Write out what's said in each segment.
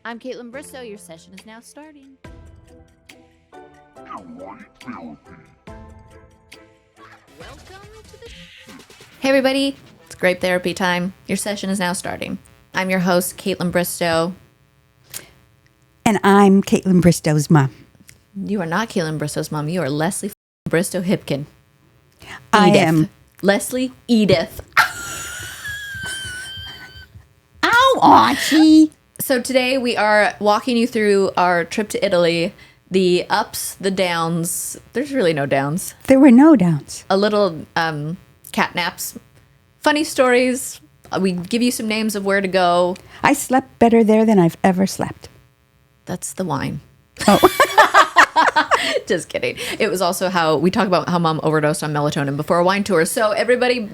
I'm Kaitlyn Bristowe. Your session is now starting. Welcome to the... Hey everybody, it's Grape therapy time. Your session is now starting. I'm your host, Kaitlyn Bristowe. And I'm Kaitlyn Bristowe's mom. You are not Kaitlyn Bristowe's mom. You are Leslie Bristowe Hipkin. I am Leslie Edith. Ow, Archie. So today we are walking you through our trip to Italy. The ups, the downs. There's really no downs. There were no downs. A little cat naps. Funny stories. We give you some names of where to go. I slept better there than I've ever slept. That's the wine. Oh. Just kidding. It was also how we talk about how mom overdosed on melatonin before a wine tour. So everybody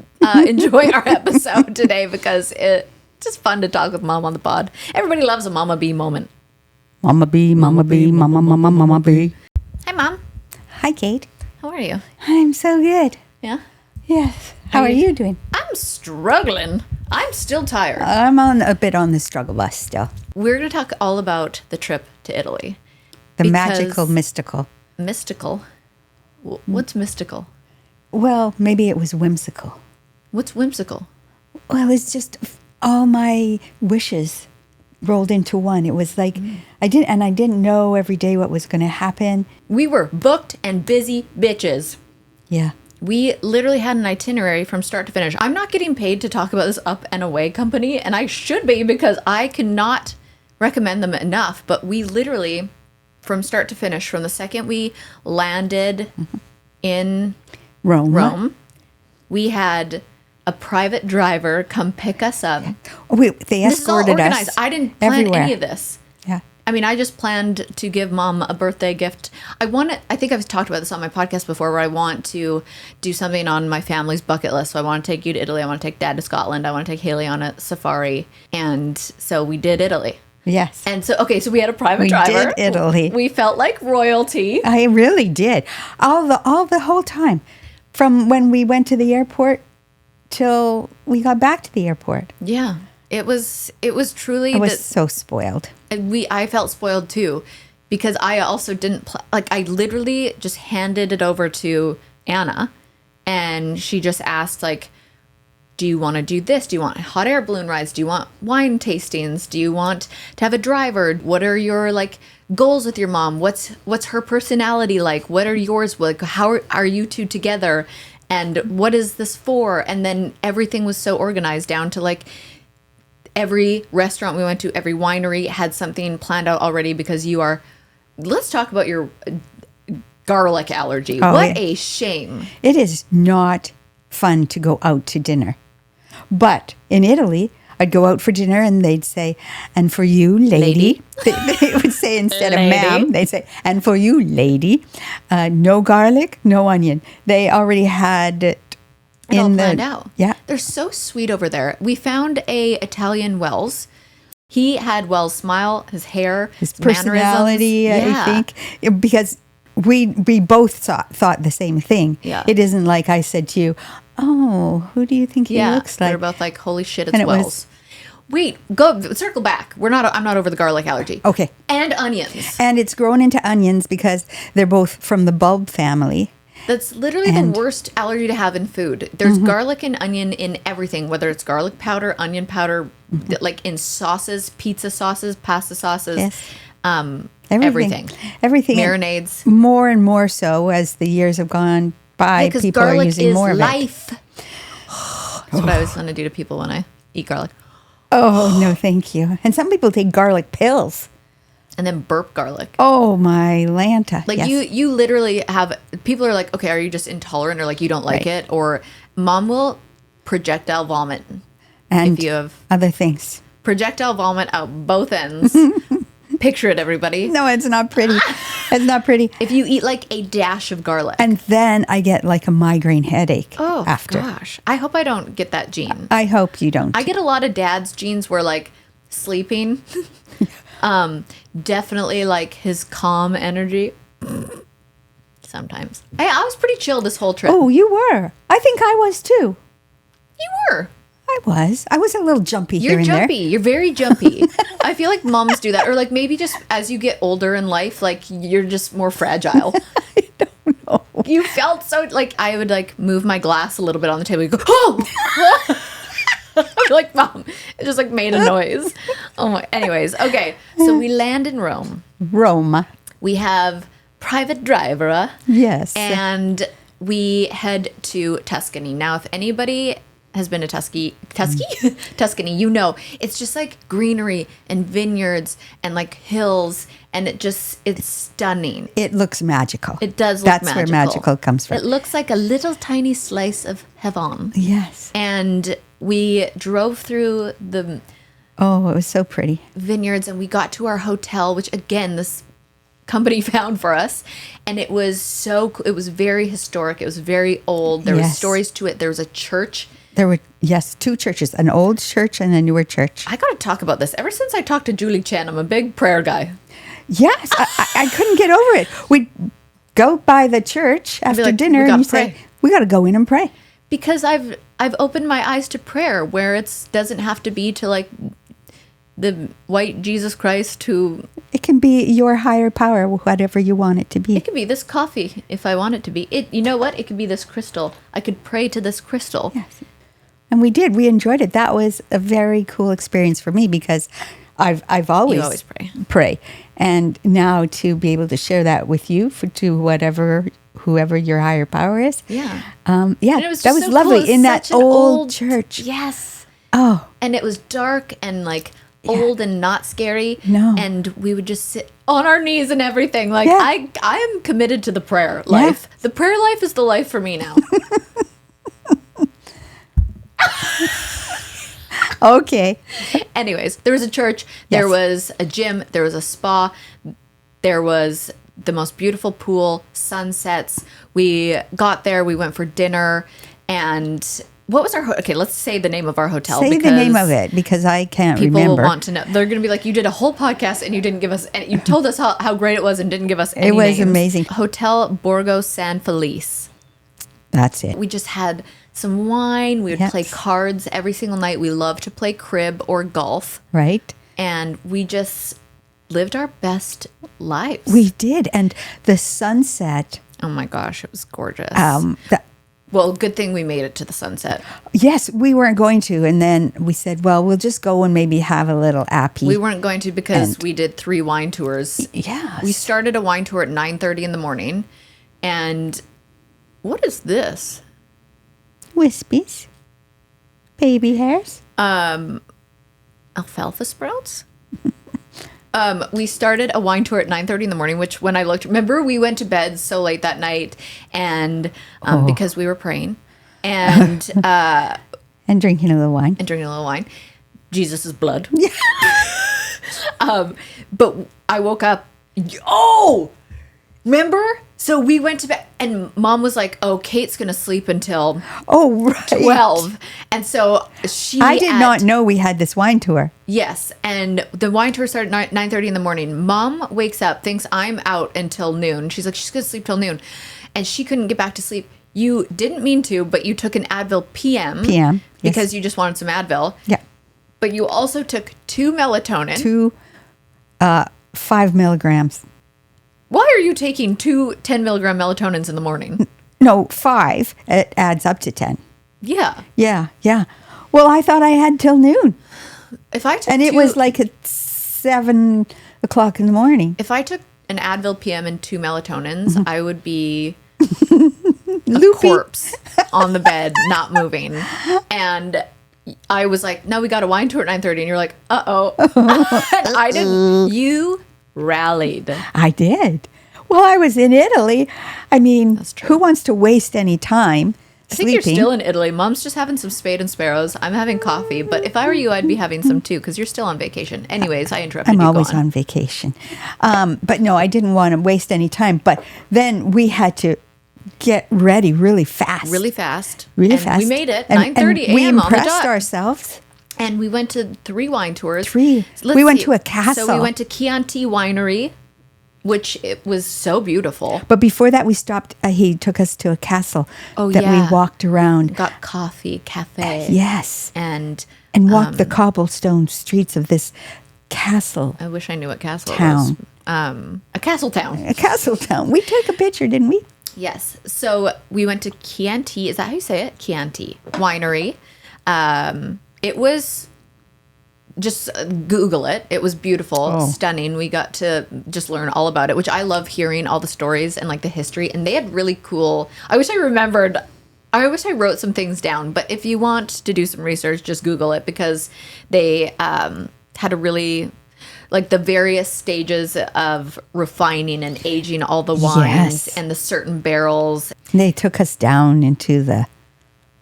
enjoy our episode today because it's just fun to talk with mom on the pod. Everybody loves a Momma B moment. Momma B, Momma B, Momma B. Hi, Mom. Hi, Kate. How are you? I'm so good. Yeah? Yes. How are you doing? I'm struggling. I'm still tired. I'm on a bit on the struggle bus still. We're going to talk all about the trip to Italy. The Because- magical, mystical. Mystical? What's mystical? Well, maybe it was whimsical. What's whimsical? Well, it's just all my wishes rolled into one. It was like I didn't know every day what was going to happen. We were booked and busy bitches. Yeah. We literally had an itinerary from start to finish. I'm not getting paid to talk about this up and away company, and I should be because I cannot recommend them enough. But we literally, from start to finish, from the second we landed in Rome, we had a private driver come pick us up. They This is all escorted organized. us. I didn't plan everywhere. any of this. Yeah. I mean, I just planned to give mom a birthday gift. I think I've talked about this on my podcast before where I want to do something on my family's bucket list. So I want to take you to Italy. I want to take dad to Scotland. I want to take Haley on a safari. And so we did Italy. Yes. And so, okay, so we had a private We driver. did Italy. We felt like royalty. I really did. All the whole time. From when we went to the airport till we got back to the airport. Yeah. It was truly I was so spoiled. I felt spoiled too, because I also didn't I literally just handed it over to Anna, and she just asked like, "Do you want to do this? Do you want hot air balloon rides? Do you want wine tastings? Do you want to have a driver? What are your like goals with your mom? What's her personality like? What are yours? Like how are you two together? And what is this for?" And then everything was so organized down to like. Every restaurant we went to, every winery had something planned out already because you are... Let's talk about your garlic allergy. Oh, What a shame. It is not fun to go out to dinner. But in Italy, I'd go out for dinner and they'd say, "And for you, lady." They would say instead of ma'am, they'd say, "And for you, lady, no garlic, no onion." They already had it All planned out. Yeah. They're so sweet over there. We found a Italian Wells. He had Wells' smile, his hair, His personality, mannerisms. I think, because we both thought the same thing. Yeah. It isn't like I said to you, "Oh, who do you think he looks like?" They're both like, holy shit, it's And it was- Wells. Wait, circle back. I'm not over the garlic allergy. Okay. And onions. And it's grown into onions because they're both from the bulb family. That's literally the worst allergy to have in food. There's garlic and onion in everything, whether it's garlic powder, onion powder, like in sauces, pizza sauces, pasta sauces, Yes. everything. Everything. Marinades. More and more so as the years have gone by. Because People are garlic using is more of it. life. That's what I always want to do to people when I eat garlic. Oh, no, thank you. And some people take garlic pills. And then burp garlic. Oh, my Lanta. Like Yes. you literally have, people are like, okay, are you just intolerant or like you don't like Right. it? Or mom will projectile vomit And if you have other things. projectile vomit out both ends. Picture it, everybody. No, it's not pretty. It's not pretty. If you eat like a dash of garlic. And then I get like a migraine headache Oh, after. gosh. I hope I don't get that gene. I hope you don't. I get a lot of dad's genes where like sleeping, definitely like his calm energy. Sometimes. I was pretty chill this whole trip. Oh, you were. I think I was too. You were. I was a little jumpy You're here and jumpy. You're very jumpy. I feel like moms do that. Or like maybe just as you get older in life, like you're just more fragile. I don't know. You felt so like I would like move my glass a little bit on the table. You go, oh! I'd be like, Mom, it just like made a noise. Oh my. Anyways, okay. So we land in Rome. Rome. We have private driver. Yes. And we head to Tuscany. Now, if anybody has been to Tuscany, you know, it's just like greenery and vineyards and like hills. And it's stunning. It looks magical. It does look That's magical. That's where magical comes from. It looks like a little tiny slice of heaven. Yes. And we drove through the Oh, it was so pretty. vineyards and we got to our hotel, which again, this company found for us. And it was so cool. It was very historic. It was very old. There was stories to it. There was a church. There were, yes, 2 churches, an old church and a newer church. I got to talk about this. Ever since I talked to Julie Chen, I'm a big prayer guy. Yes, I couldn't get over it. We'd go by the church after like, dinner "We gotta and you say, pray." we got to go in and pray. Because I've opened my eyes to prayer where it doesn't have to be to like the white Jesus Christ who... It can be your higher power, whatever you want it to be. It could be this coffee if I want it to be. You know what? It could be this crystal. I could pray to this crystal. Yes. And we did. We enjoyed it. That was a very cool experience for me because I've always, You always pray. And now to be able to share that with you to whoever your higher power is. Yeah. Yeah, And it was that just was so lovely cool. It was in that such an old church. Yes. Oh, And it was dark and like old and not scary. No. And we would just sit on our knees and everything. Like Yeah. I am committed to the prayer life. The prayer life is the life for me now. okay. Anyways, there was a church, there was a gym, there was a spa, there was the most beautiful pool, sunsets. We got there, we went for dinner, and what was our okay, let's say the name of our hotel. Say the name of it because I can't people remember. will want to know. They're going to be like, you did a whole podcast and you didn't give us, and you told us how great it was and didn't give us any It was names. amazing. Hotel Borgo San Felice. That's it. We just had some wine. We would play cards every single night. We love to play crib or golf. Right? And we just lived our best lives. We did. And the sunset. Oh my gosh, it was gorgeous. Well, good thing we made it to the sunset. Yes, we weren't going to. And then we said, well, we'll just go and maybe have a little appy. We weren't going to because we did 3 wine tours. Yes. We started a wine tour at 9:30 in the morning. And what is this? Wispies. Baby hairs. Alfalfa sprouts? We started a wine tour at 9:30 in the morning, which when I looked, remember we went to bed so late that night and because we were praying and and drinking a little wine. and drinking a little wine. Jesus' blood. But I woke up. Oh, remember? So we went to bed and Mom was like, oh, Kate's going to sleep until Oh, right. 12. And so I did not know we had this wine tour. Yes, and the wine tour started at 9:30 in the morning. Mom wakes up, thinks I'm out until noon. She's like, she's going to sleep till noon. And she couldn't get back to sleep. You didn't mean to, but you took an Advil PM. PM, Because you just wanted some Advil. Yeah. But you also took 2 melatonin. 2 5 milligrams. Why are you taking 2 10-milligram melatonins in the morning? No, 5. It adds up to 10. Yeah. Yeah. Well, I thought I had till noon. If I took And it was like at 7 o'clock in the morning. If I took an Advil PM and 2 melatonins, I would be Loopy. corpse on the bed, not moving. And I was like, no, we got a wine tour at 9:30. And you're like, uh-oh. And I didn't. You rallied. I did. Well, I was in Italy. I mean, That's true. who wants to waste any time I think sleeping? you're still in Italy. Mom's just having some spade and sparrows. I'm having coffee. But if I were you, I'd be having some too because you're still on vacation. Anyways, I interrupted I'm you. always Go on. on vacation. But no, I didn't want to waste any time. But then we had to get ready really fast. Really fast. Really And fast. we made it. And 9:30 a.m. we on the impressed dot. ourselves. And we went to 3 wine tours. 3. Let's We went see. to a castle. So we went to Chianti Winery, which it was so beautiful. But before that, we stopped. He took us to a castle Oh, that yeah. we walked around. Got coffee, cafe. Yes. And And walked the cobblestone streets of this castle I wish I knew what castle it town. was. A castle town. A castle town. We took a picture, didn't we? Yes. So we went to Chianti. Is that how you say it? Chianti Winery. It was just Google it. It was beautiful, stunning. We got to just learn all about it, which I love hearing all the stories and like the history. And they had really cool. I wish I wrote some things down. But if you want to do some research, just Google it because they had a really like the various stages of refining and aging all the wines and the certain barrels. They took us down into the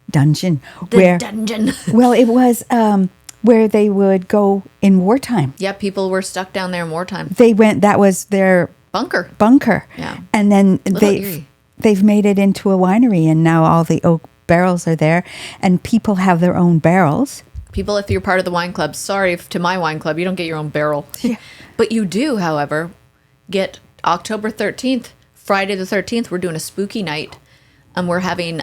dungeon. Dungeon. Well, it was where they would go in wartime. Yeah, people were stuck down there in wartime. That was their bunker. Yeah. And then Eerie. they've made it into a winery, and now all the oak barrels are there, and people have their own barrels. People, if you're part of the wine club, sorry to my wine club, you don't get your own barrel. Yeah. But you do, however, get October 13th, Friday the 13th, we're doing a spooky night. And we're having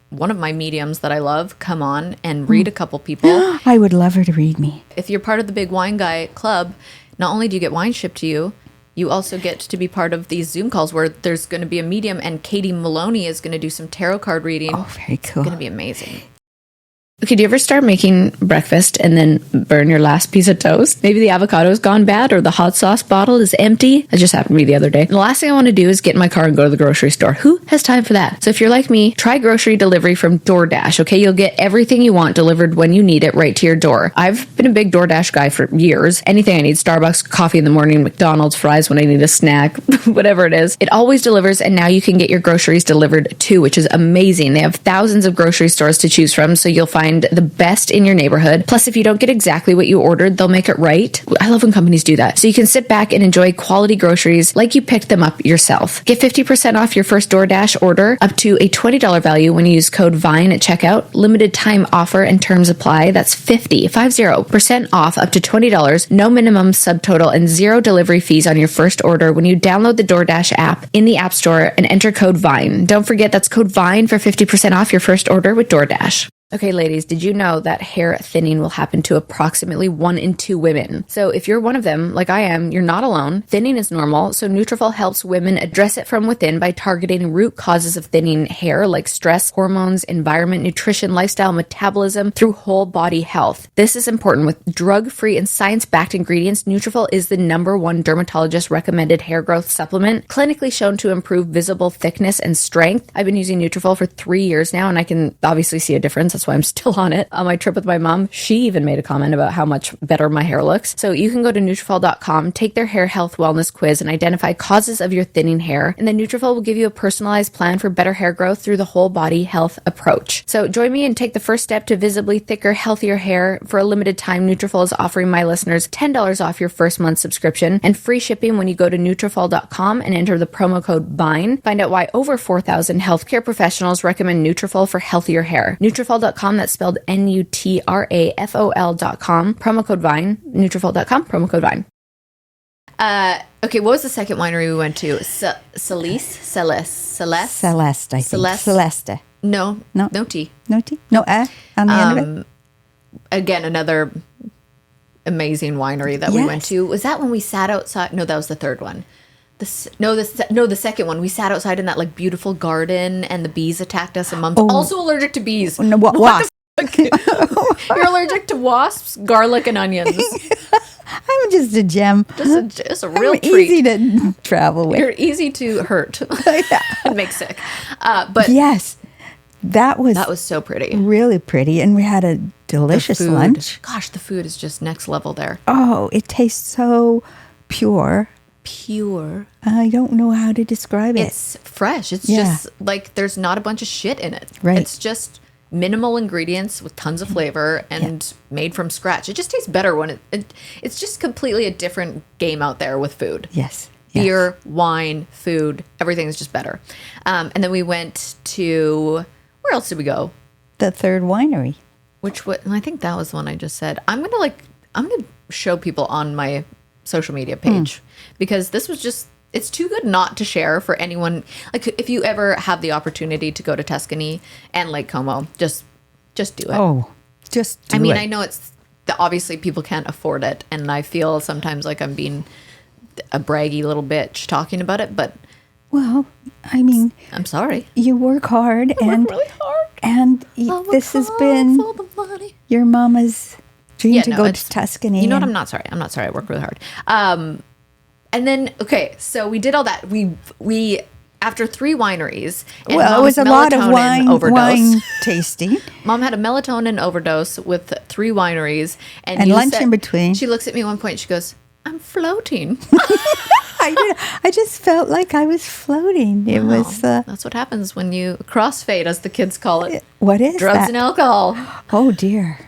one of my mediums that I love come on and read a couple people. I would love her to read me. If you're part of the Big Wine Guy Club, not only do you get wine shipped to you, you also get to be part of these Zoom calls where there's going to be a medium and Katie Maloney is going to do some tarot card reading. Oh, very cool. It's going to be amazing. Okay, do you ever start making breakfast and then burn your last piece of toast? Maybe the avocado's gone bad or the hot sauce bottle is empty. That just happened to me the other day. And the last thing I want to do is get in my car and go to the grocery store. Who has time for that? So if you're like me, try grocery delivery from DoorDash, okay? You'll get everything you want delivered when you need it right to your door. I've been a big DoorDash guy for years. Anything I need, Starbucks, coffee in the morning, McDonald's, fries when I need a snack, whatever it is. It always delivers, and now you can get your groceries delivered too, which is amazing. They have thousands of grocery stores to choose from, so you'll find the best in your neighborhood. Plus, if you don't get exactly what you ordered, they'll make it right. I love when companies do that. So you can sit back and enjoy quality groceries like you picked them up yourself. Get 50% off your first DoorDash order up to a $20 value when you use code VINE at checkout. Limited time offer and terms apply. That's 50% off up to $20. No minimum subtotal and zero delivery fees on your first order when you download the DoorDash app in the App Store and enter code VINE. Don't forget that's code VINE for 50% off your first order with DoorDash. Okay, ladies, did you know that hair thinning will happen to approximately 1 in 2 women? So if you're one of them, like I am, you're not alone. Thinning is normal, so Nutrafol helps women address it from within by targeting root causes of thinning hair like stress, hormones, environment, nutrition, lifestyle, metabolism through whole body health. This is important. With drug-free and science-backed ingredients, Nutrafol is the #1 dermatologist recommended hair growth supplement, clinically shown to improve visible thickness and strength. I've been using Nutrafol for 3 years now, and I can obviously see a difference. That's why I'm still on it. On my trip with my mom, she even made a comment about how much better my hair looks. So you can go to Nutrafol.com, take their hair health wellness quiz, and identify causes of your thinning hair. And then Nutrafol will give you a personalized plan for better hair growth through the whole body health approach. So join me and take the first step to visibly thicker, healthier hair. For a limited time, Nutrafol is offering my listeners $10 off your first month subscription and free shipping when you go to Nutrafol.com and enter the promo code VINE. Find out why over 4,000 healthcare professionals recommend Nutrafol for healthier hair. Nutrafol.com, that's spelled Nutrafol.com, promo code VINE, Nutrafol.com, promo code VINE. Okay, what was the second winery we went to? Celeste, I think. Celeste. No T. No T? No on the end of it? Again, another amazing winery that we went to. Was that when we sat outside? No, that was the third one. The second one. We sat outside in that like beautiful garden, and the bees attacked us. And Mom's also allergic to bees. No, wasps. You're allergic to wasps, garlic, and onions. I'm just a gem. Just a real treat. Easy to travel with. You're easy to hurt and make sick. But yes, that was so pretty. Really pretty, and we had a delicious lunch. Gosh, the food is just next level there. Oh, it tastes so pure. I don't know how to describe it. It's fresh. It's just like there's not a bunch of shit in it. Right. It's just minimal ingredients with tons of flavor and made from scratch. It just tastes better when it's just completely a different game out there with food. Yes. Beer, wine, food, everything is just better. And then we went to, where else did we go? The third winery. I think that was the one I just said. I'm gonna show people on my social media page because this was just, it's too good not to share for anyone. Like if you ever have the opportunity to go to Tuscany and Lake Como, just do it. Oh, just do it. I know it's obviously people can't afford it, and I feel sometimes like I'm being a braggy little bitch talking about it, but Well, I mean, I'm sorry. you work hard, I work really hard. and this has been for the money. your mama's dream to no, go it's- to Tuscany. You know what? and- I'm not sorry. I'm not sorry. I work really hard. And then okay, so we did all that. We after 3 wineries. And Well, it was Mom's a lot of melatonin wine tasting. Mom had a melatonin overdose with 3 wineries, And you lunch in between. She looks at me at one point. She goes, "I'm floating." I just felt like I was floating. It was, That's what happens when you crossfade, as the kids call it. what is Drugs that? and alcohol. Oh, dear.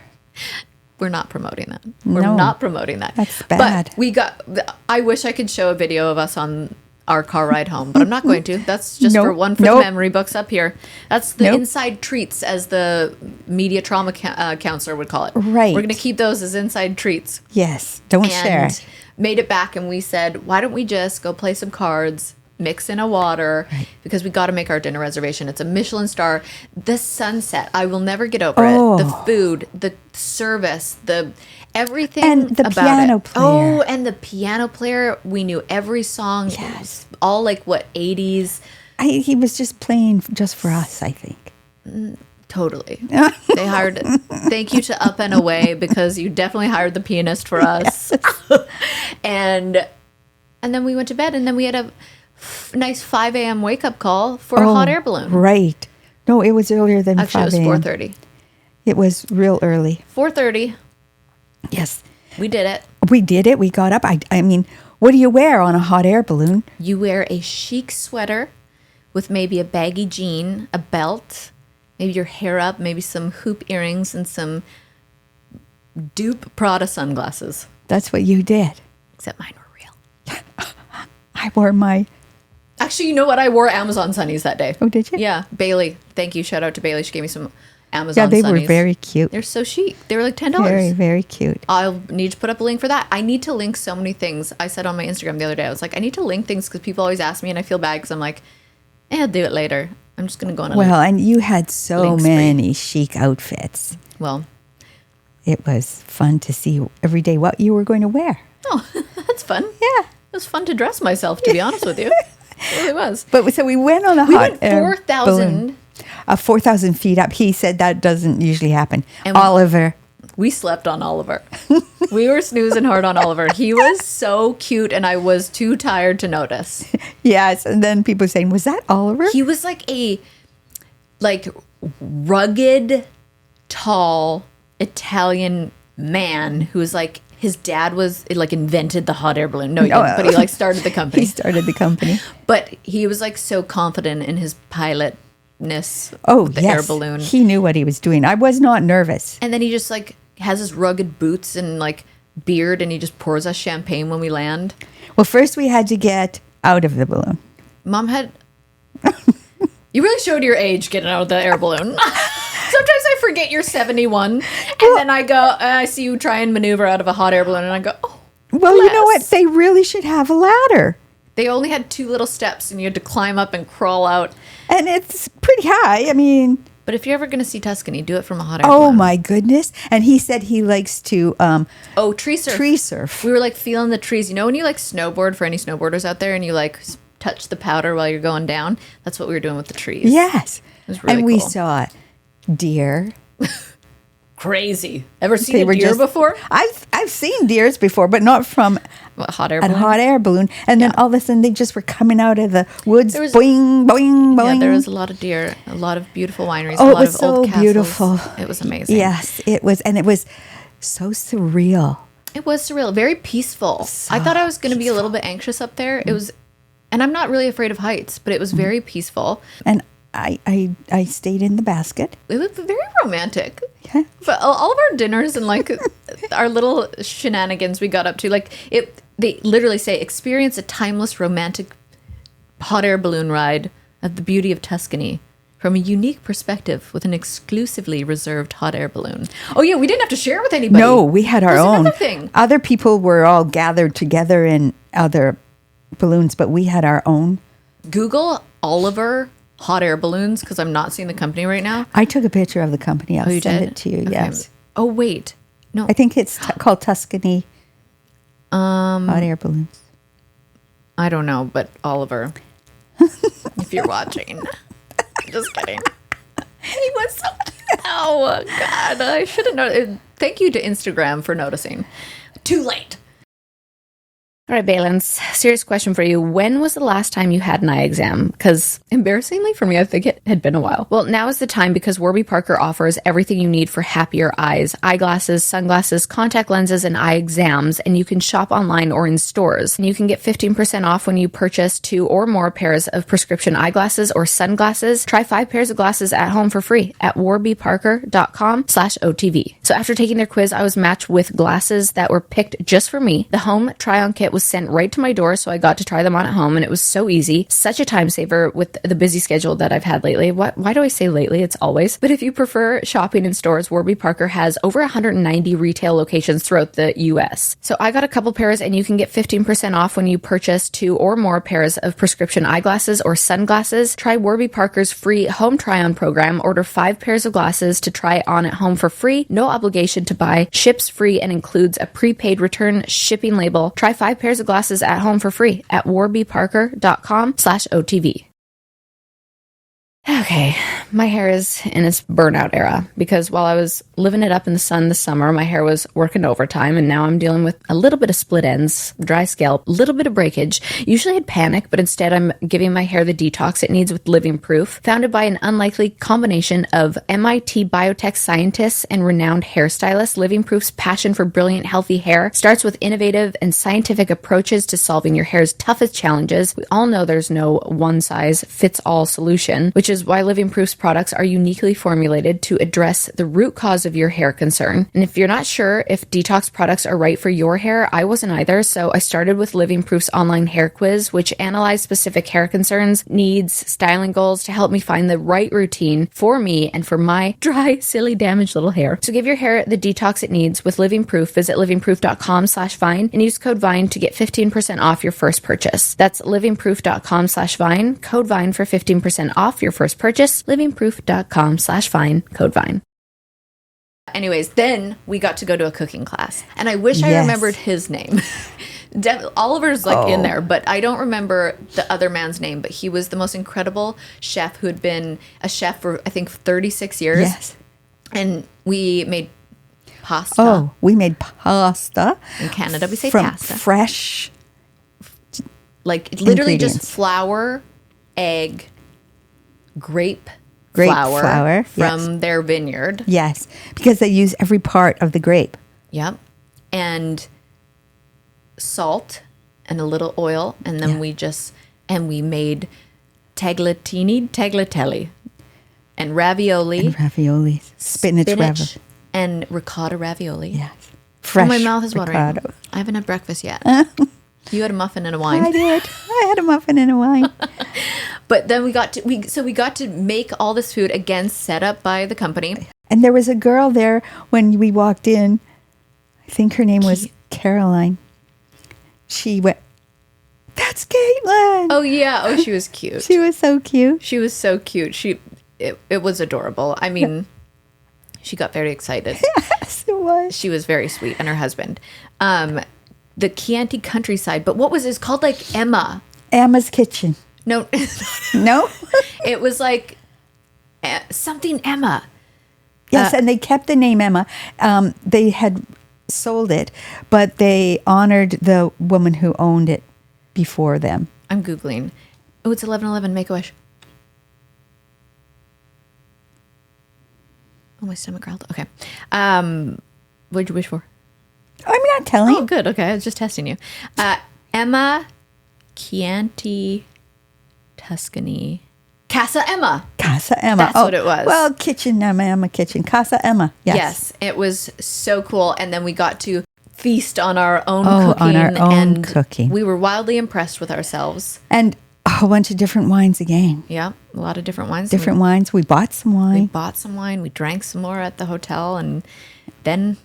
We're not promoting that. We're No. not promoting that. That's bad. But I wish I could show a video of us on our car ride home, but I'm not going to. That's just Nope. for one for Nope. the memory books up here. That's the Nope. inside treats, as the media trauma counselor would call it. Right. We're going to keep those as inside treats. Yes. Don't share. And made it back, and we said, why don't we just go play some cards, mix in a water, because we got to make our dinner reservation. It's a Michelin star. The sunset, I will never get over it. The food, the service, the everything, And the about piano it. player. Oh, and the piano player. We knew every song. Yes. It was all like what 80s. He was just playing just for us, I think. Totally. They hired. Thank you to Up and Away, because you definitely hired the pianist for us. and then we went to bed, and then we had a nice 5 a.m. wake up call for a hot air balloon. Right. No, it was earlier than Actually, 5 it was a.m. 4:30. It was real early. 4:30. Yes. We did it. We did it. We got up. I mean, what do you wear on a hot air balloon? You wear a chic sweater with maybe a baggy jean, a belt, maybe your hair up, maybe some hoop earrings, and some dupe Prada sunglasses. That's what you did. Except mine were real. I wore my... Actually, you know what? I wore Amazon sunnies that day. Oh, did you? Yeah, Bailey. Thank you. Shout out to Bailey. She gave me some Amazon Yeah, they sunnies. were very cute. They're so chic. They were like $10. Very, very cute. I'll need to put up a link for that. I need to link so many things. I said on my Instagram the other day, I was like, I need to link things because people always ask me, and I feel bad because I'm like, I'll do it later. I'm just going to go on a Well, and you had so Link spree. many chic outfits. Well, It was fun to see every day what you were going to wear. oh, that's fun. Yeah. It was fun to dress myself, to be honest with you. It really was. But so we went on a We hot went air 4,000. balloon. 4,000 feet up. He said that doesn't usually happen. And- Oliver. We slept on Oliver. We were snoozing hard on Oliver. He was so cute, and I was too tired to notice. Yes. And then people were saying, was that Oliver? He was like a rugged, tall Italian man who was like, his dad was like invented the hot air balloon. No, he didn't, but he like started the company. He started the company. But he was like so confident in his pilotness Oh, with the yes. air balloon. He knew what he was doing. I was not nervous. And then he just like has his rugged boots and like beard, and he just pours us champagne when we land. Well, first we had to get out of the balloon. Mom had. You really showed your age getting out of the air balloon. Sometimes I forget you're 71, and then I see you try and maneuver out of a hot air balloon, and I go, oh. Well, you know what? bless. They really should have a ladder. They only had 2 little steps, and you had to climb up and crawl out. And it's pretty high. I mean, But if you're ever going to see Tuscany, do it from a hot air balloon. oh my goodness. And he said he likes to Oh, tree surf. tree surf. We were like feeling the trees. You know when you like snowboard, for any snowboarders out there, and you like touch the powder while you're going down? That's what we were doing with the trees. Yes. was really and we cool. saw deer. Crazy. Ever seen They a were deer just- before? I've seen deers before, but not from What, hot air a balloon? hot air balloon. And then all of a sudden they just were coming out of the woods. There was- Boing, boing, boing. Yeah, there was a lot of deer, a lot of beautiful wineries, Oh, a it lot was of old so castles. beautiful. It was amazing. Yes, it was. And it was so surreal. It was surreal, very peaceful. I thought I was going to be a little bit anxious up there. It was, and I'm not really afraid of heights, but it was very peaceful. And I stayed in the basket. It was very romantic. Yeah. But all of our dinners and like our little shenanigans we got up to, like they literally say, experience a timeless romantic hot air balloon ride of the beauty of Tuscany from a unique perspective with an exclusively reserved hot air balloon. Oh yeah, we didn't have to share with anybody. No, we had our That's own. another thing. Other people were all gathered together in other balloons, but we had our own. Google Oliver hot air balloons, because I'm not seeing the company right now. I took a picture of the company. I'll Oh, you send did? it to you. Okay. Yes. Oh wait, No. I think it's called Tuscany hot air balloons. I don't know, but Oliver, if you're watching, just kidding. He was so. Oh God, I should have known. Thank you to Instagram for noticing. Too late. All right, Balance, serious question for you. When was the last time you had an eye exam? Because embarrassingly for me, I think it had been a while. Well, now is the time because Warby Parker offers everything you need for happier eyes. Eyeglasses, sunglasses, contact lenses, and eye exams. And you can shop online or in stores. And you can get 15% off when you purchase 2 or more pairs of prescription eyeglasses or sunglasses. Try 5 pairs of glasses at home for free at warbyparker.com/OTV. So after taking their quiz, I was matched with glasses that were picked just for me. The home try-on kit was sent right to my door, so I got to try them on at home, and it was so easy. Such a time saver with the busy schedule that I've had lately. Why do I say lately? It's always. But if you prefer shopping in stores, Warby Parker has over 190 retail locations throughout the U.S. So I got a couple pairs, and you can get 15% off when you purchase 2 or more pairs of prescription eyeglasses or sunglasses. Try Warby Parker's free home try-on program. Order 5 pairs of glasses to try on at home for free. No obligation to buy. Ships free and includes a prepaid return shipping label. Try 5 pairs of glasses at home for free at warbyparker.com/OTV. Okay, my hair is in its burnout era because while I was living it up in the sun this summer, my hair was working overtime, and now I'm dealing with a little bit of split ends, dry scalp, a little bit of breakage. Usually I'd panic, but instead I'm giving my hair the detox it needs with Living Proof, founded by an unlikely combination of MIT biotech scientists and renowned hairstylists. Living Proof's passion for brilliant, healthy hair starts with innovative and scientific approaches to solving your hair's toughest challenges. We all know there's no one-size-fits-all solution, which is why Living Proof's products are uniquely formulated to address the root cause of your hair concern. And if you're not sure if detox products are right for your hair, I wasn't either, so I started with Living Proof's online hair quiz, which analyzed specific hair concerns, needs, styling goals to help me find the right routine for me and for my dry, silly, damaged little hair. So give your hair the detox it needs with Living Proof. Visit livingproof.com/Vine and use code VINE to get 15% off your first purchase. That's livingproof.com/Vine, code VINE for 15% off your first purchase. livingproof.com/Vine, code VINE. Anyways, then we got to go to a cooking class, and I wish I remembered his name. Oliver's in there, but I don't remember the other man's name, but he was the most incredible chef who had been a chef for, I think, 36 years. Yes. And we made pasta. Oh, we made pasta. In Canada, we say from pasta. Fresh, literally just ingredients. flour, egg, grape Grape flour flour, from their vineyard. Yes, because they use every part of the grape. Yep. And salt and a little oil. And then we made tagliatelle and ravioli. And ravioli. Spinach ravioli. And ricotta ravioli. Yes. Fresh my mouth is watering. ricotta. I haven't had breakfast yet. You had a muffin and a wine. I did. I had a muffin and a wine. But then we got to make all this food again, set up by the company. And there was a girl there when we walked in. I think her name was Caroline. She went, "That's Kaitlyn." Oh yeah. Oh, she was cute. She was so cute. She was so cute. It was adorable. I mean, she got very excited. Yes, it was. She was very sweet, and her husband. The Chianti countryside, but what was it? It's called Emma. Emma's Kitchen. No. No? It was something Emma. Yes, and they kept the name Emma. They had sold it, but they honored the woman who owned it before them. I'm Googling. Oh, it's 11:11. Make a wish. Oh, my stomach growled. Okay. What'd you wish for? I'm not telling. Oh, good. Okay. I was just testing you. Emma Chianti Tuscany. Casa Emma. Casa Emma. That's what it was. Well, Kitchen Emma Kitchen. Casa Emma. Yes. It was so cool. And then we got to feast on our own cooking. On our own and cooking. We were wildly impressed with ourselves. And a whole bunch of different wines again. Yeah, a lot of different wines. Different wines. We bought some wine. We bought some wine. We drank some more at the hotel. And then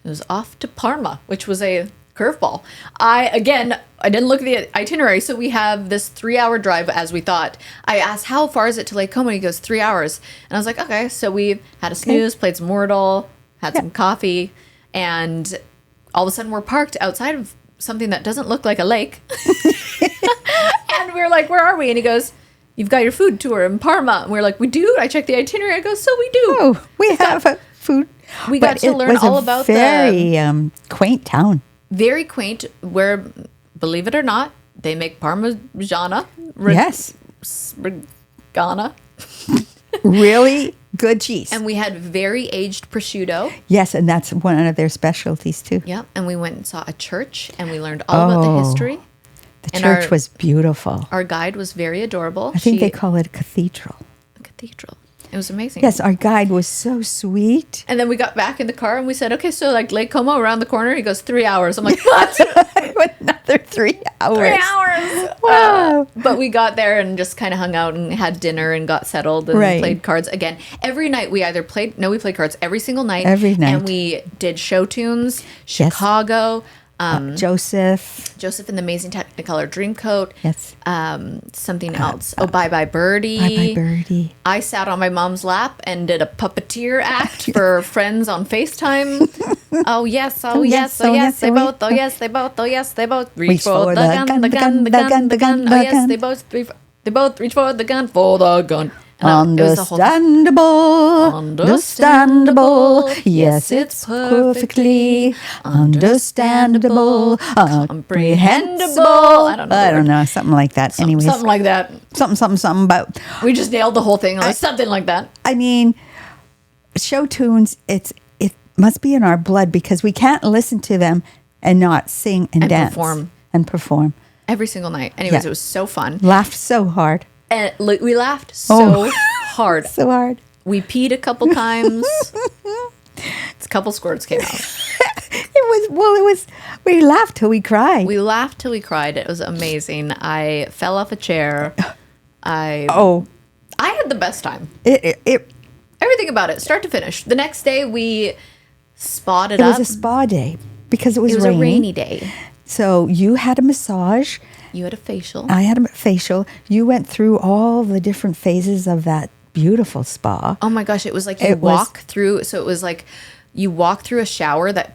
it was off to Parma, which was a curveball. I didn't look at the itinerary, so we have this 3-hour drive as we thought. I asked, how far is it to Lake Como? He goes, 3 hours. And I was like, okay. So we had a snooze, played some Wordle, had some coffee, And all of a sudden we're parked outside of something that doesn't look like a lake. And we're like, where are we? And he goes, you've got your food tour in Parma. And we're like, we do? I checked the itinerary. I go, so we do. Oh, we have a food. We got to learn all about the very quaint town. Very quaint, where, believe it or not, they make Parmigiana. Yes. Regana. Really good cheese. And we had very aged prosciutto. Yes, and that's one of their specialties too. Yeah, and we went and saw a church, and we learned all about the history. The And church was beautiful. Our guide was very adorable. I think they call it a cathedral. A cathedral. It was amazing. Yes, our guide was so sweet. And then we got back in the car and we said, okay, so like Lake Como around the corner. He goes, 3 hours. I'm like, what? Another 3 hours. 3 hours. Wow. But we got there and just kind of hung out and had dinner and got settled and Right. played cards again. Every night we either played, we played cards every single night. Every night. And we did show tunes, Chicago, Joseph in the Amazing Technicolor Dreamcoat. Yes. Something else. Bye Bye Birdie. Bye Bye Birdie. I sat on my mom's lap and did a puppeteer act for friends on FaceTime. Oh yes, oh yes, oh yes, they both, oh yes, they both, oh yes, they both reach for the gun, the gun, the gun, the gun. Oh yes, they both reach for the gun, for the gun. Understandable, understandable, yes, it's perfectly understandable, comprehensible. I don't know, something like that. Anyways, Something like that. something about. We just nailed the whole thing. Like something like that. I mean, show tunes. It must be in our blood because we can't listen to them and not sing and dance and perform Every single night. Anyways, Yeah. It was so fun. Laughed so hard. And we laughed so hard. So hard. We peed a couple times. A couple squirts came out. We laughed till we cried. We laughed till we cried. It was amazing. I fell off a chair. I had the best time. Everything about it, start to finish. The next day we spotted It up. was a spa day because it was a rainy day. So you had a massage. You had a facial. I had a facial. You went through all the different phases of that beautiful spa. Oh my gosh, it was like you walk through. So it was like you walk through a shower that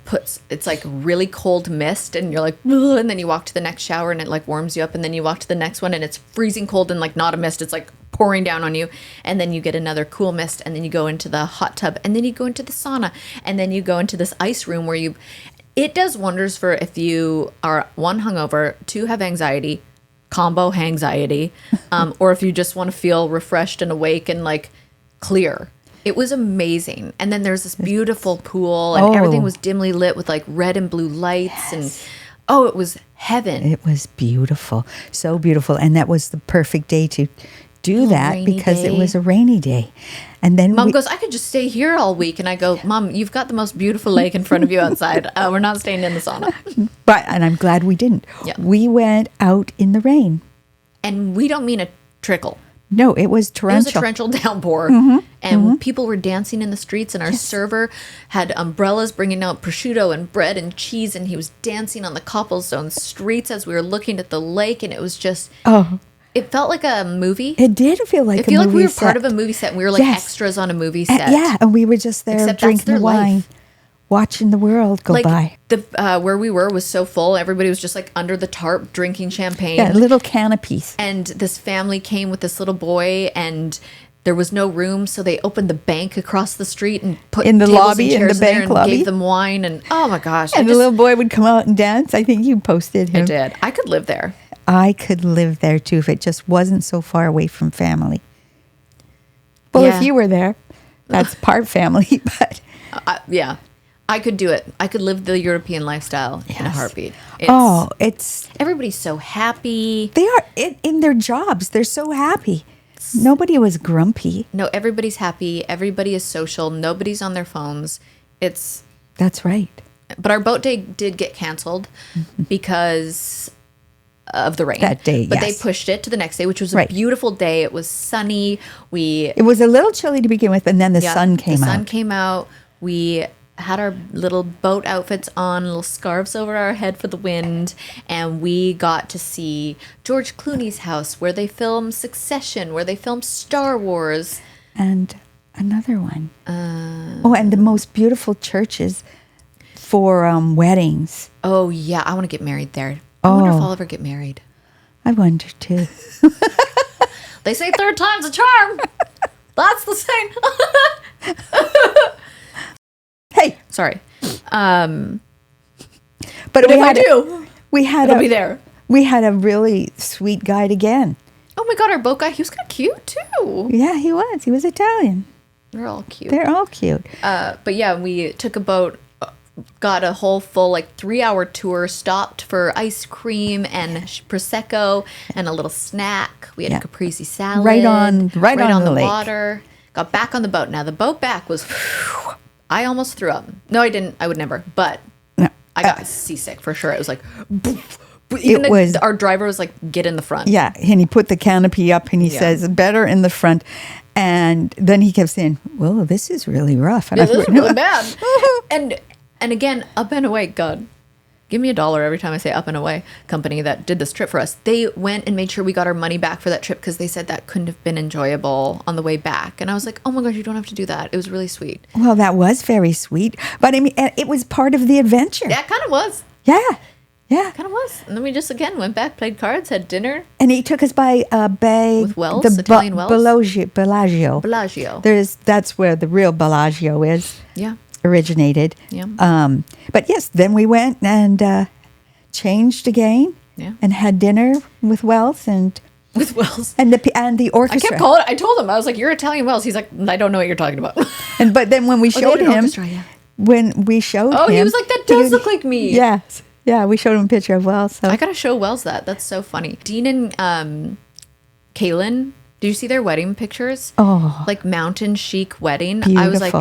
it's like really cold mist and you're like, ugh, and then you walk to the next shower and it like warms you up. And then you walk to the next one and it's freezing cold and like not a mist. It's like pouring down on you. And then you get another cool mist and then you go into the hot tub and then you go into the sauna and then you go into this ice room where it does wonders for if you are 1, hungover, 2, have anxiety, combo hangxiety, or if you just want to feel refreshed and awake and like clear. It was amazing. And then there's this beautiful pool and everything was dimly lit with like red and blue lights. And it was heaven. It was beautiful. So beautiful. And that was the perfect day to do that because it was a rainy day. And then Mom goes, I could just stay here all week. And I go, Mom, you've got the most beautiful lake in front of you outside. We're not staying in the sauna. And I'm glad we didn't. Yeah. We went out in the rain. And we don't mean a trickle. No, it was torrential. It was a torrential downpour. And people were dancing in the streets. And our server had umbrellas bringing out prosciutto and bread and cheese. And he was dancing on the cobblestone streets as we were looking at the lake. And it was just... It felt like a movie. It did feel like a movie set. It felt like we were part of a movie set. And we were like extras on a movie set. And we were just there drinking the wine, watching the world go by. Where we were was so full. Everybody was just like under the tarp drinking champagne. Yeah, little canopies. And this family came with this little boy and there was no room. So they opened the bank across the street and put in the tables lobby, and chairs in the bank and lobby. gave them wine. And oh my gosh. And the little boy would come out and dance. I think you posted him. I did. I could live there. I could live there too if it just wasn't so far away from family. Well, if you were there, that's part family, but... I could do it. I could live the European lifestyle in a heartbeat. Everybody's so happy. They are in their jobs. They're so happy. Nobody was grumpy. No, everybody's happy. Everybody is social. Nobody's on their phones. That's right. But our boat day did get canceled because of the rain. That day, But they pushed it to the next day, which was a beautiful day. It was sunny. It was a little chilly to begin with, and then the sun came out. The sun came out. We had our little boat outfits on, little scarves over our head for the wind, and we got to see George Clooney's house where they filmed Succession, where they filmed Star Wars. And another one. And the most beautiful churches for weddings. Oh, yeah. I want to get married there. I wonder if I'll ever get married. I wonder too. They say third time's a charm. That's the saying. Hey. Sorry. But if I do, it'll be there. We had a really sweet guide again. Oh my God, our boat guy, he was kind of cute too. Yeah, he was. He was Italian. They're all cute. They're all cute. But yeah, we took a boat, got a whole full 3-hour tour, stopped for ice cream and Prosecco and a little snack. We had a caprese salad. Right on the lake. Water. Got back on the boat. Now the boat back was, I almost threw up. No, I didn't. I would never. But No. I got seasick for sure. It was like, our driver was like, get in the front. Yeah, and he put the canopy up and he says, better in the front. And then he kept saying, well, this is really rough. And Yeah, this is really bad. And again, Up and Away, God, give me $1 every time I say Up and Away company that did this trip for us. They went and made sure we got our money back for that trip because they said that couldn't have been enjoyable on the way back. And I was like, oh my gosh, you don't have to do that. It was really sweet. Well, that was very sweet. But I mean, it was part of the adventure. Yeah, it kind of was. Yeah. Yeah. Kind of was. And then we just, again, went back, played cards, had dinner. And he took us by bay. With Wells, Italian Wells? Bellagio. That's where the real Bellagio is. Yeah. Originated. Yeah. But yes, then we went and changed again. Yeah. And had dinner with Wells and With Wells. and the orchestra. I kept calling. I told him, I was like, you're Italian Wells. He's like, I don't know what you're talking about. But then when we showed had an him, orchestra, yeah. when we showed him, He was like, that does look like me. Yes. Yeah, we showed him a picture of Wells. So I gotta show Wells that. That's so funny. Dean and Kaitlyn, did you see their wedding pictures? Oh. Like mountain chic wedding. Beautiful. I was like,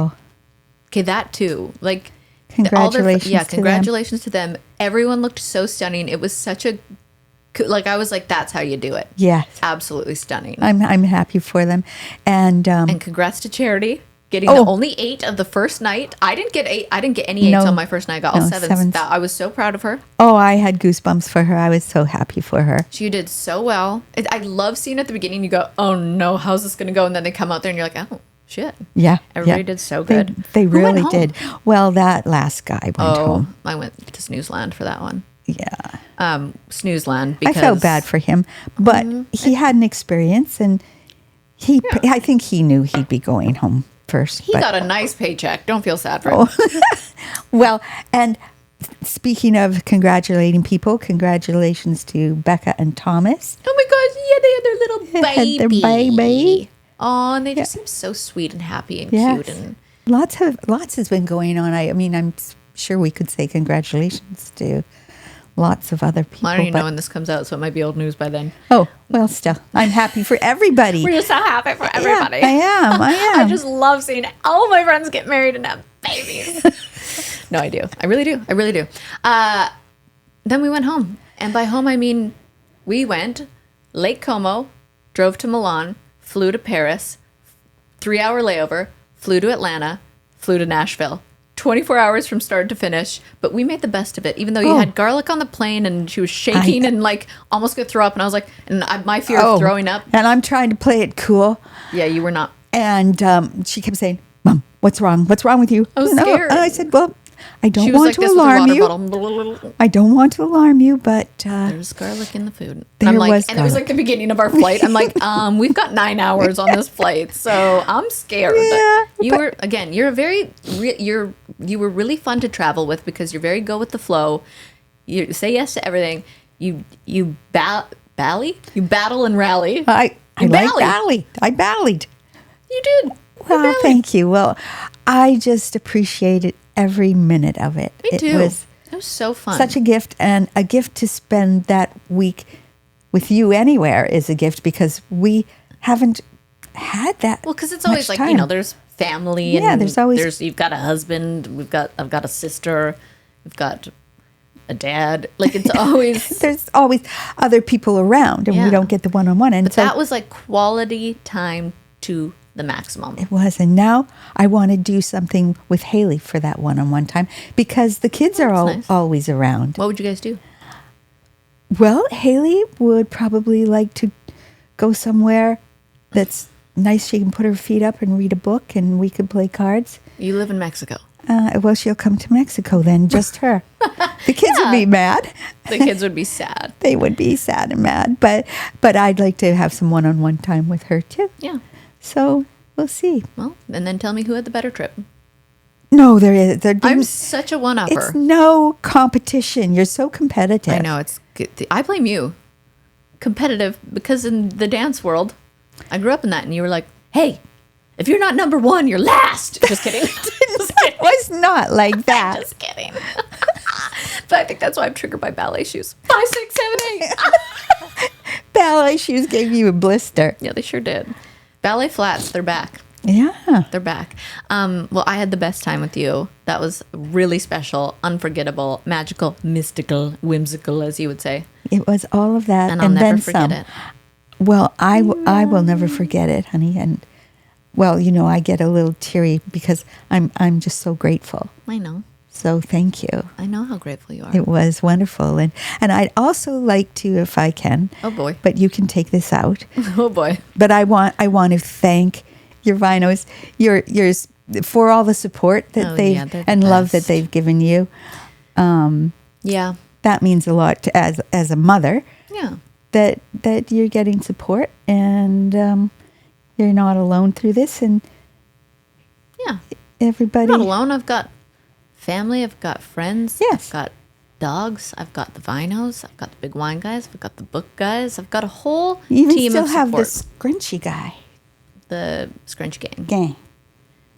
okay, that too. Like Congratulations congratulations to them. Everyone looked so stunning. It was such a I was like, that's how you do it. Yes. Absolutely stunning. I'm happy for them. And congrats to Charity. Getting the only 8 of the first night. I didn't get 8. I didn't get any 8s on my first night. I got all 7s. I was so proud of her. Oh, I had goosebumps for her. I was so happy for her. She did so well. I love seeing at the beginning, you go, oh no, how's this going to go? And then they come out there and you're like, oh, shit. Yeah. Everybody did so good. They Who went really home? did. Well, that last guy went home. I went to Snoozeland for that one. Yeah. Snoozeland because I felt bad for him. But he had an experience and I think he knew he'd be going home first. He got a nice paycheck. Don't feel sad for him. Well, and speaking of congratulating people, congratulations to Becca and Thomas. Oh my gosh, yeah, they had their little baby. Had their baby. Oh, and they just seem so sweet and happy and Yes. cute. And Lots has been going on. I mean, I'm sure we could say congratulations to lots of other people. I don't even know when this comes out, so it might be old news by then. Oh, well, still, I'm happy for everybody. We're just so happy for everybody. Yeah, I am. I just love seeing all my friends get married and have babies. No, I do. I really do. Then we went home. And by home, I mean we went Lake Como, drove to Milan, flew to Paris, 3-hour layover, flew to Atlanta, flew to Nashville. 24 hours from start to finish, but we made the best of it. Even though you had garlic on the plane and she was shaking and almost gonna throw up, and I was like, my fear of throwing up. And I'm trying to play it cool. Yeah, you were not. And she kept saying, "Mom, what's wrong? What's wrong with you?" I was scared. And I said, "Well, I don't She was want like to this with her alarm water you. bottle. I don't want to alarm you, but There's garlic in the food. There I'm like, was and it was like the beginning of our flight. I'm like, we've got 9 hours on this flight, so I'm scared. Yeah, you were again. You're a very you were really fun to travel with because you're very go with the flow. You say yes to everything. You battle and rally. I You like ballied. bally. I ballied. You did. Well, thank you. Well, I just appreciated every minute of it. Me too. It was It was so fun. such a gift, and a gift to spend that week with you anywhere is a gift because we haven't had that. Well, because it's always much like, time. there's family. Yeah, and there's always- you've got a husband. I've got a sister. We've got a dad. Like it's always. There's always other people around, and Yeah. we don't get the one-on-one. And But that was like quality time to the maximum. it was. And now I want to do something with Haley for that one-on-one time because the kids are nice. always around. What would you guys do? Well, Haley would probably like to go somewhere that's nice. She can put her feet up and read a book, and we could play cards. You live in Mexico. Well, she'll come to Mexico then, just her. The kids would be mad. The kids would be sad. They would be sad and mad. But I'd like to have some one-on-one time with her too. Yeah. So we'll see. Well, and then tell me who had the better trip. No, there is. I'm such a one-upper. It's no competition. You're so competitive. I know. It's good. I blame you. Competitive, because in the dance world, I grew up in that, and you were like, hey, if you're not number one, you're last. Just kidding. It was not like that. Just kidding. But I think that's why I'm triggered by ballet shoes. 5, 6, 7, 8. Ballet shoes gave you a blister. Yeah, they sure did. Ballet flats, they're back. Yeah. They're back. Well, I had the best time with you. That was really special, unforgettable, magical, mystical, whimsical, as you would say. It was all of that. And I'll never then forget some. it. Well, I will never forget it, honey. And, well, I get a little teary because I'm just so grateful. I know. So thank you. I know how grateful you are. It was wonderful. And I'd also like to, if I can. Oh, boy. But you can take this out. Oh, boy. But I want to thank your vinos, yours, for all the support that and love that they've given you. Yeah. That means a lot as a mother. Yeah. That you're getting support, and you're not alone through this, and yeah, everybody. I'm not alone. I've got family. I've got friends. Yes. I've got dogs. I've got the vinos. I've got the big wine guys. I've got the book guys. I've got a whole you even team still of have support. the scrunchy guy. The Scrunch Gang.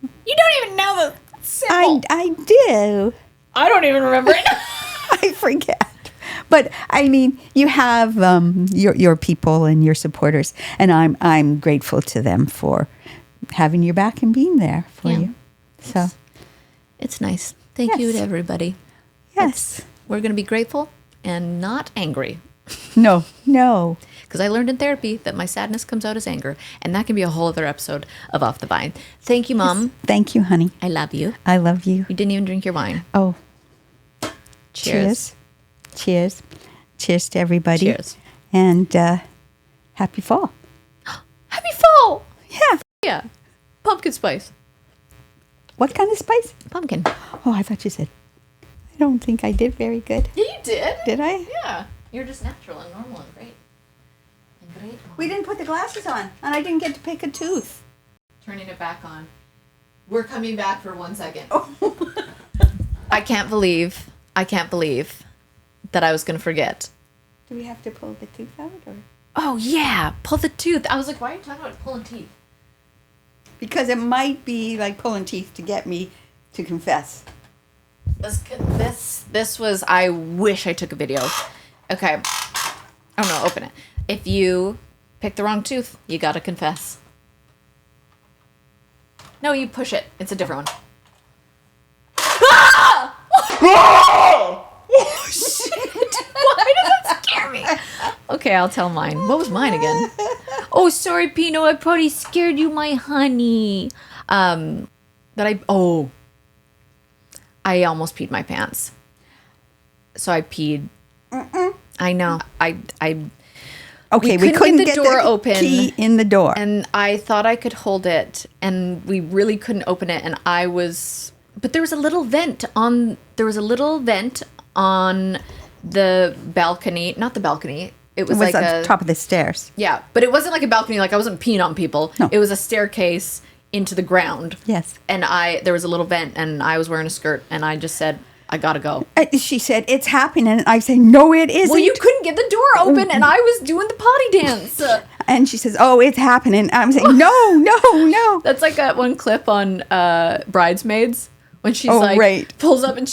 You don't even know the symbol. I do. I don't even remember it. I forget. But I mean, you have your people and your supporters, and I'm grateful to them for having your back and being there for you. So it's nice. Thank you to everybody. Yes. We're going to be grateful and not angry. No. Because I learned in therapy that my sadness comes out as anger, and that can be a whole other episode of Off the Vine. Thank you, Mom. Yes. Thank you, honey. I love you. I love you. You didn't even drink your wine. Oh. Cheers. Cheers. Cheers to everybody. Cheers. And happy fall. Happy fall! Yeah. Yeah. Pumpkin spice. What kind of spice? Pumpkin. Oh, I thought you said. I don't think I did very good. Yeah, you did. Did I? Yeah. You're just natural and normal and great. We didn't put the glasses on, and I didn't get to pick a tooth. Turning it back on. We're coming back for 1 second. I can't believe that I was going to forget. Do we have to pull the tooth out? Or? Oh, yeah. Pull the tooth. I was like, why are you talking about pulling teeth? Because it might be like pulling teeth to get me to confess. This was, I wish I took a video. Okay. Oh, no, open it. If you pick the wrong tooth, you got to confess. No, you push it. It's a different one. Ah! Oh, shit. Why did that scare me? Okay, I'll tell mine. What was mine again? Oh, sorry, Pino. I probably scared you, my honey. I almost peed my pants. So I peed. I know. Okay, we couldn't get the door open. Key in the door. And I thought I could hold it, and we really couldn't open it. And but there was a little vent on the balcony. Not the balcony. It was like at the top of the stairs. Yeah, but it wasn't like a balcony. Like I wasn't peeing on people. No. It was a staircase into the ground. Yes. And there was a little vent, and I was wearing a skirt, and I just said, I gotta go. She said, it's happening. And I say, no, it isn't. Well, you couldn't get the door open, and I was doing the potty dance. And she says, oh, it's happening. I'm saying, no. That's like that one clip on Bridesmaids when she's pulls up and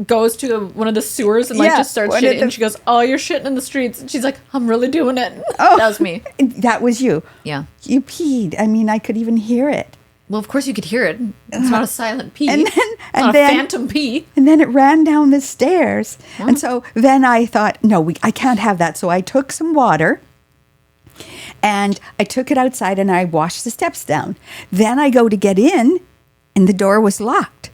goes to one of the sewers and just starts shitting. And she goes, oh, you're shitting in the streets. And she's like, I'm really doing it. Oh, that was me. That was you. Yeah. You peed. I mean, I could even hear it. Well, of course you could hear it. It's not a silent pee. And then, phantom pee. And then it ran down the stairs. Oh. And so then I thought, no, I can't have that. So I took some water and I took it outside and I washed the steps down. Then I go to get in and the door was locked.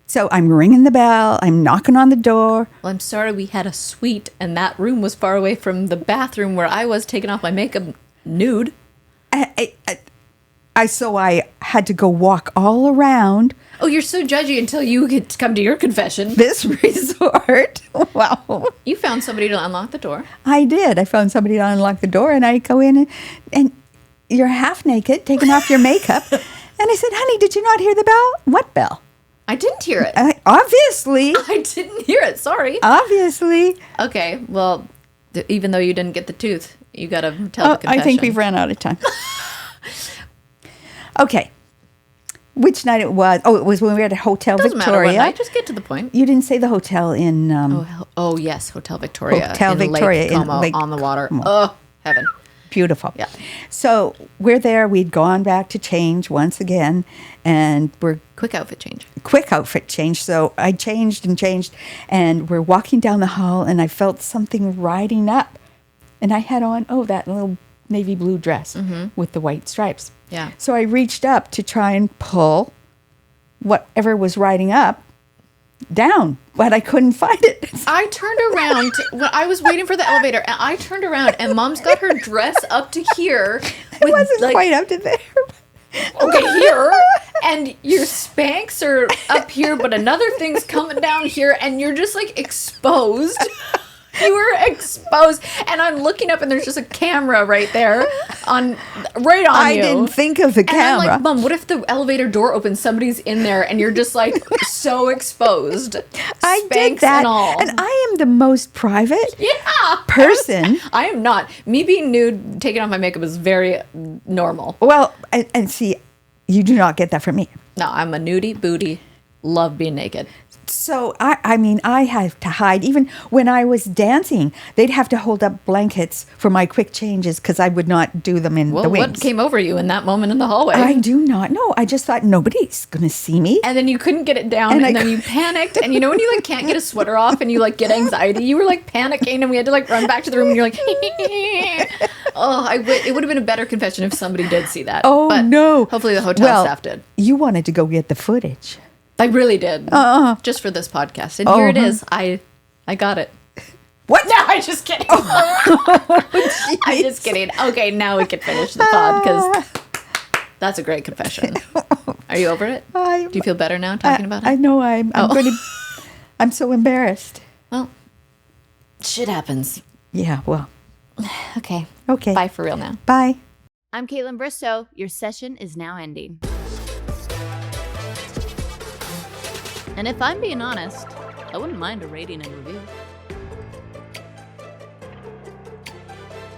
So I'm ringing the bell. I'm knocking on the door. Well, I'm sorry we had a suite and that room was far away from the bathroom where I was taking off my makeup nude. So I had to go walk all around Oh, you're so judgy until you get to come to your confession. this resort. Wow. You found somebody to unlock the door. I did. I found somebody to unlock the door, and I go in, and you're half naked, taking off your makeup. And I said, honey, did you not hear the bell? What bell? I didn't hear it. Obviously. I didn't hear it. Sorry. Obviously. Okay, well, even though you didn't get the tooth, you got to tell the confession. I think we've ran out of time. Okay. Which night it was? Oh, it was when we were at Hotel Doesn't matter what Victoria. night, just get to the point. You didn't say the hotel in... Oh, yes, Hotel Victoria. Hotel in Victoria Lake in Como Lake on the water. Como. Oh, heaven. Beautiful. Yeah. So we're there. We'd gone back to change once again, and we're Quick outfit change. quick outfit change. So I changed, and we're walking down the hall, and I felt something riding up, and I had on that little navy blue dress with the white stripes. Yeah. So I reached up to try and pull whatever was riding up down, but I couldn't find it. I turned around when I was waiting for the elevator, and I turned around, and Mom's got her dress up to here. It wasn't quite up to there. Okay, here, and your Spanx are up here, but another thing's coming down here, and you're just like exposed. You were exposed, and I'm looking up, and there's just a camera right there, right on you. I didn't think of the And camera. I'm like, Mom, what if the elevator door opens, somebody's in there, and you're just like so exposed? I Spanx did that, and all. and I am the most private person. I am not. Me being nude, taking off my makeup is very normal. Well, and see, you do not get that from me. No, I'm a nudie booty. Love being naked. So, I mean, I have to hide. Even when I was dancing, they'd have to hold up blankets for my quick changes because I would not do them in Well, the wings. what came over you in that moment in the hallway? I do not know. I just thought nobody's going to see me. And then you couldn't get it down, And and I then you panicked. And you know when you like can't get a sweater off, and you like get anxiety. You were like panicking, and we had to like run back to the room, and you're like, oh, it would have been a better confession if somebody did see that. Oh, but no. Hopefully the hotel staff did. You wanted to go get the footage. I really did. Just for this podcast. And here it is. I got it. What? No, I'm just kidding. I'm just kidding. Okay, now we can finish the pod because that's a great confession. Are you over it? Do you feel better now talking about it? I know I'm going to... I'm so embarrassed. Well, shit happens. Yeah, well. Okay. Okay. Bye for real now. Bye. I'm Kaitlyn Bristowe. Your session is now ending. And if I'm being honest, I wouldn't mind a rating and review.